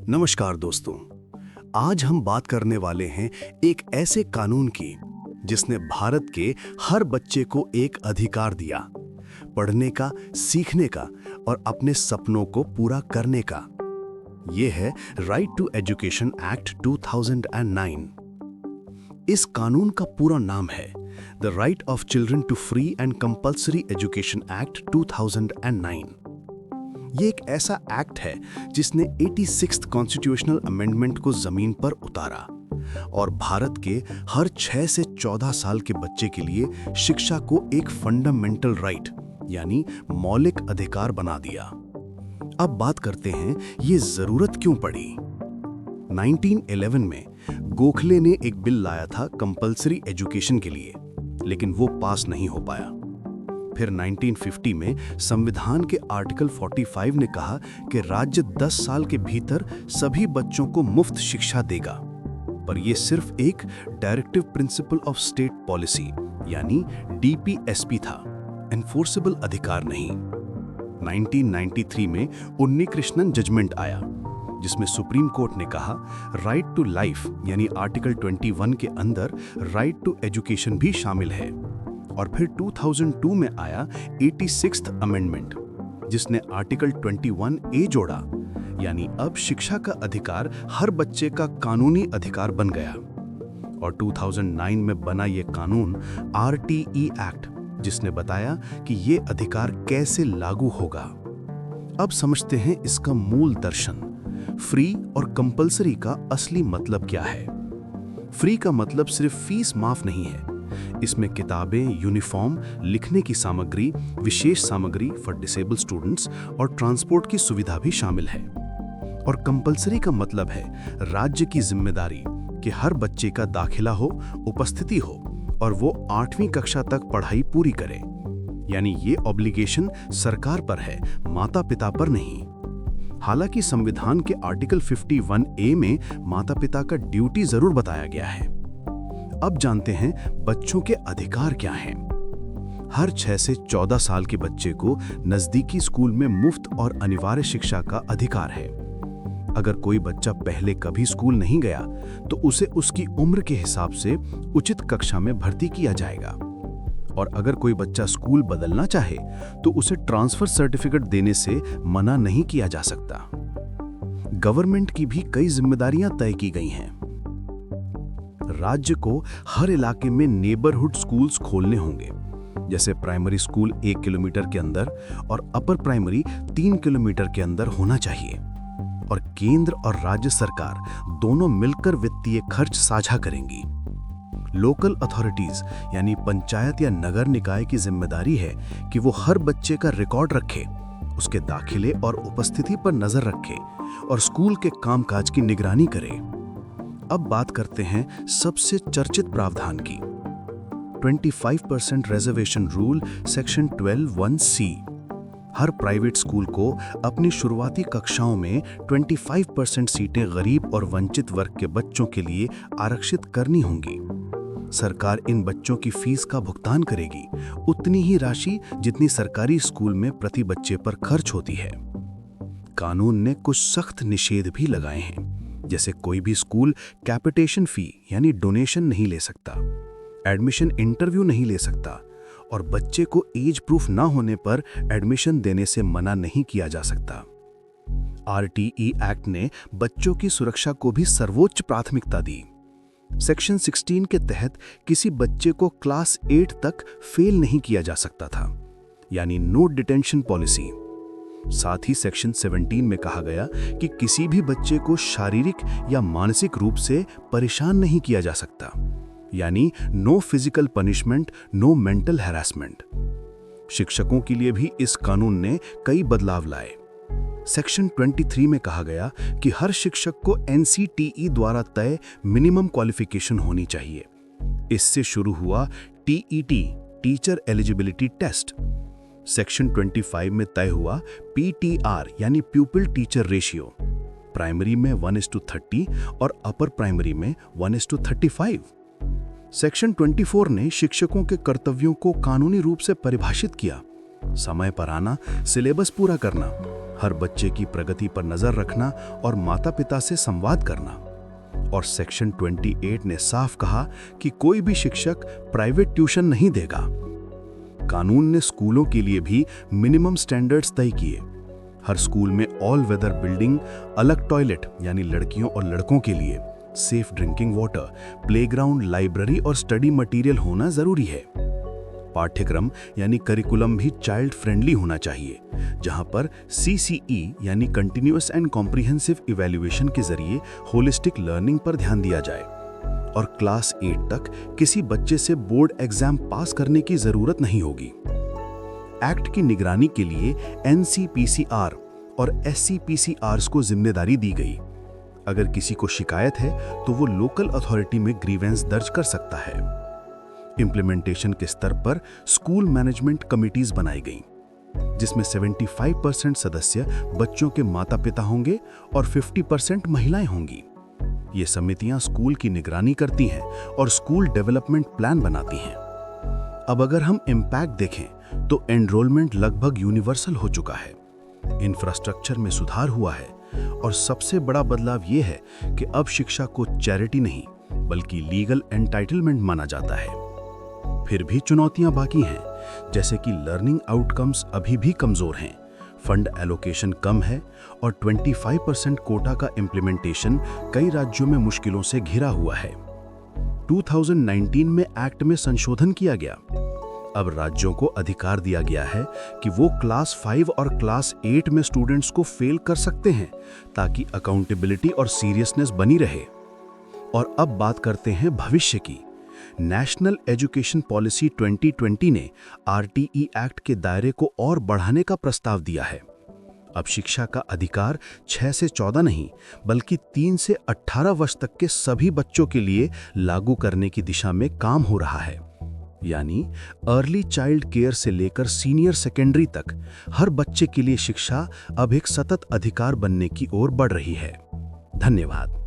नमस्कार दोस्तों। आज हम बात करने वाले हैं एक ऐसे कानून की जिसने भारत के हर बच्चे को एक अधिकार दिया, पढ़ने का, सीखने का और अपने सपनों को पूरा करने का। ये है राइट टू एजुकेशन एक्ट 2009। इस कानून का पूरा नाम है the right of children to free and compulsory education act 2009। ये एक ऐसा एक्ट है जिसने 86th कॉन्स्टिट्यूशनल अमेंडमेंट को जमीन पर उतारा और भारत के हर 6 से 14 साल के बच्चे के लिए शिक्षा को एक फंडामेंटल राइट यानी मौलिक अधिकार बना दिया। अब बात करते हैं ये जरूरत क्यों पड़ी। 1911 में गोखले ने एक बिल लाया था कंपल्सरी एजुकेशन के लिए, लेकिन वो पास नहीं हो पाया। फिर 1950 में संविधान के आर्टिकल 45 ने कहा कि राज्य 10 साल के भीतर सभी बच्चों को मुफ्त शिक्षा देगा, पर यह सिर्फ एक directive principle of state policy यानी डीपीएसपी था, एनफोर्सेबल अधिकार नहीं। 1993 में उन्नी कृष्णन जजमेंट आया जिसमें सुप्रीम कोर्ट ने कहा राइट टू लाइफ यानी आर्टिकल 21 के अंदर राइट टू एजुकेशन भी शामिल है। और फिर 2002 में आया 86th अमेंडमेंट जिसने आर्टिकल 21A जोड़ा, यानी अब शिक्षा का अधिकार हर बच्चे का कानूनी अधिकार बन गया। और 2009 में बना ये कानून RTE एक्ट जिसने बताया कि ये अधिकार कैसे लागू होगा। अब समझते हैं इसका मूल दर्शन। फ्री और कंपल्सरी का असली मतलब क्या है। फ्री का मतलब सिर्फ फीस माफ नहीं है, इसमें किताबें, यूनिफॉर्म, लिखने की सामग्री, विशेष सामग्री फॉर डिसेबल स्टूडेंट्स और ट्रांसपोर्ट की सुविधा भी शामिल है। और कंपल्सरी का मतलब है राज्य की जिम्मेदारी कि हर बच्चे का दाखिला हो, उपस्थिति हो और वो 8वीं कक्षा तक पढ़ाई पूरी करे। यानी ये ऑब्लिगेशन सरकार पर है, माता पिता पर नहीं। हालांकि संविधान के आर्टिकल 51A में माता पिता का ड्यूटी जरूर बताया गया है। अब जानते हैं बच्चों के अधिकार क्या हैं। हर 6 से 14 साल के बच्चे को नजदीकी स्कूल में मुफ्त और अनिवार्य शिक्षा का अधिकार है। अगर कोई बच्चा पहले कभी स्कूल नहीं गया तो उसे उसकी उम्र के हिसाब से उचित कक्षा में भर्ती किया जाएगा। और अगर कोई बच्चा स्कूल बदलना चाहे तो उसे ट्रांसफर सर्टिफिकेट देने से मना नहीं किया जा सकता। गवर्नमेंट की भी कई जिम्मेदारियां तय की गई हैं। राज्य को हर इलाके में नेबरहुड स्कूल्स खोलने होंगे, जैसे प्राइमरी स्कूल 1 किलोमीटर के अंदर और अपर प्राइमरी 3 किलोमीटर के अंदर होना चाहिए। और केंद्र और राज्य सरकार दोनों मिलकर वित्तीय खर्च साझा करेंगी। लोकल अथॉरिटीज यानी पंचायत या नगर निकाय की जिम्मेदारी है कि वो हर बच्चे का रिकॉर्ड रखे, उसके दाखिले और उपस्थिति पर नजर रखे और स्कूल के कामकाज की निगरानी करे। अब बात करते हैं सबसे चर्चित प्रावधान की, 25% रिजर्वेशन रूल, सेक्शन 12(1)(c)। हर प्राइवेट स्कूल को अपनी शुरुआती कक्षाओं में 25% सीटें गरीब और वंचित वर्ग के बच्चों के लिए आरक्षित करनी होंगी। सरकार इन बच्चों की फीस का भुगतान करेगी, उतनी ही राशि जितनी सरकारी स्कूल में प्रति बच्चे पर खर्च होती है। कानून ने कुछ सख्त निषेध भी लगाए हैं, जैसे कोई भी स्कूल कैपिटेशन फी यानी डोनेशन नहीं ले सकता, एडमिशन इंटरव्यू नहीं ले सकता और बच्चे को एज प्रूफ ना होने पर एडमिशन देने से मना नहीं किया जा सकता। RTE एक्ट ने बच्चों की सुरक्षा को भी सर्वोच्च प्राथमिकता दी। सेक्शन 16 के तहत किसी बच्चे को क्लास 8 तक फेल नहीं किया जा सकता था, यानी नो डिटेंशन पॉलिसी। साथ ही सेक्शन 17 में कहा गया कि किसी भी बच्चे को शारीरिक या मानसिक रूप से परेशान नहीं किया जा सकता, यानी no physical punishment, no mental harassment. शिक्षकों के लिए भी इस कानून ने कई बदलाव लाए। सेक्शन 23 में कहा गया कि हर शिक्षक को NCTE द्वारा तय मिनिमम क्वालिफिकेशन होनी चाहिए। इससे शुरू हुआ TET, teacher eligibility test. Section 25 में तय हुआ PTR यानी प्यूपिल टीचर रेशियो, प्राइमरी में 1:30 और अपर प्राइमरी में 1:35। सेक्शन 24 ने शिक्षकों के कर्तव्यों को कानूनी रूप से परिभाषित किया, समय पर आना, सिलेबस पूरा करना, हर बच्चे की प्रगति पर नजर रखना और माता-पिता से संवाद करना। और सेक्शन 28 ने साफ कहा कि कोई भी शिक्षक प्राइवेट ट्यूशन नहीं देगा। कानून ने स्कूलों के लिए भी मिनिमम स्टैंडर्ड्स तय किए। हर स्कूल में ऑल वेदर बिल्डिंग, अलग टॉयलेट यानी लड़कियों और लड़कों के लिए, safe drinking water, playground, library और स्टडी मटेरियल होना जरूरी है। पाठ्यक्रम यानी करिकुलम भी चाइल्ड फ्रेंडली होना चाहिए, जहां पर CCE यानी कंटिन्यूअस एंड कॉम्प्रिहेंसिव इवैल्यूएशन के जरिए होलिस्टिक लर्निंग पर ध्यान दिया जाए। और क्लास 8 तक किसी बच्चे से बोर्ड एग्जाम पास करने की जरूरत नहीं होगी। एक्ट की निगरानी के लिए NCPCR और SCPCRs को जिम्मेदारी दी गई। अगर किसी को शिकायत है तो वो लोकल अथॉरिटी में ग्रीवेंस दर्ज कर सकता है। इम्प्लीमेंटेशन के स्तर पर स्कूल मैनेजमेंट कमिटीज बनाई गईं, जिसमें 75% सदस्य बच्चों के माता-पिता होंगे और 50% महिलाएं होंगी। ये समितियां स्कूल की निगरानी करती हैं और स्कूल डेवलपमेंट प्लान बनाती हैं। अब अगर हम इम्पैक्ट देखें तो एनरोलमेंट लगभग यूनिवर्सल हो चुका है, इंफ्रास्ट्रक्चर में सुधार हुआ है और सबसे बड़ा बदलाव ये है कि अब शिक्षा को चैरिटी नहीं बल्कि लीगल एंटाइटलमेंट माना जाता है। फिर भी चुनौतियां बाकी हैं, जैसे कि लर्निंग आउटकम्स अभी भी कमजोर हैं, फंड एलोकेशन कम है और 25% कोटा का इम्प्लीमेंटेशन कई राज्यों में मुश्किलों से घिरा हुआ है। 2019 में एक्ट में संशोधन किया गया। अब राज्यों को अधिकार दिया गया है कि वो क्लास 5 और क्लास 8 में स्टूडेंट्स को फेल कर सकते हैं, ताकि अकाउंटेबिलिटी और सीरियसनेस बनी रहे। और अब बात करते हैं भविष्य की। नेशनल एजुकेशन पॉलिसी 2020 ने RTE एक्ट के दायरे को और बढ़ाने का प्रस्ताव दिया है। अब शिक्षा का अधिकार 6 से 14 नहीं बल्कि 3 से 18 वर्ष तक के सभी बच्चों के लिए लागू करने की दिशा में काम हो रहा है। यानी अर्ली चाइल्ड केयर से लेकर सीनियर सेकेंडरी तक हर बच्चे के लिए शिक्षा अब एक सतत अधिकार बनने की ओर बढ़ रही है। धन्यवाद।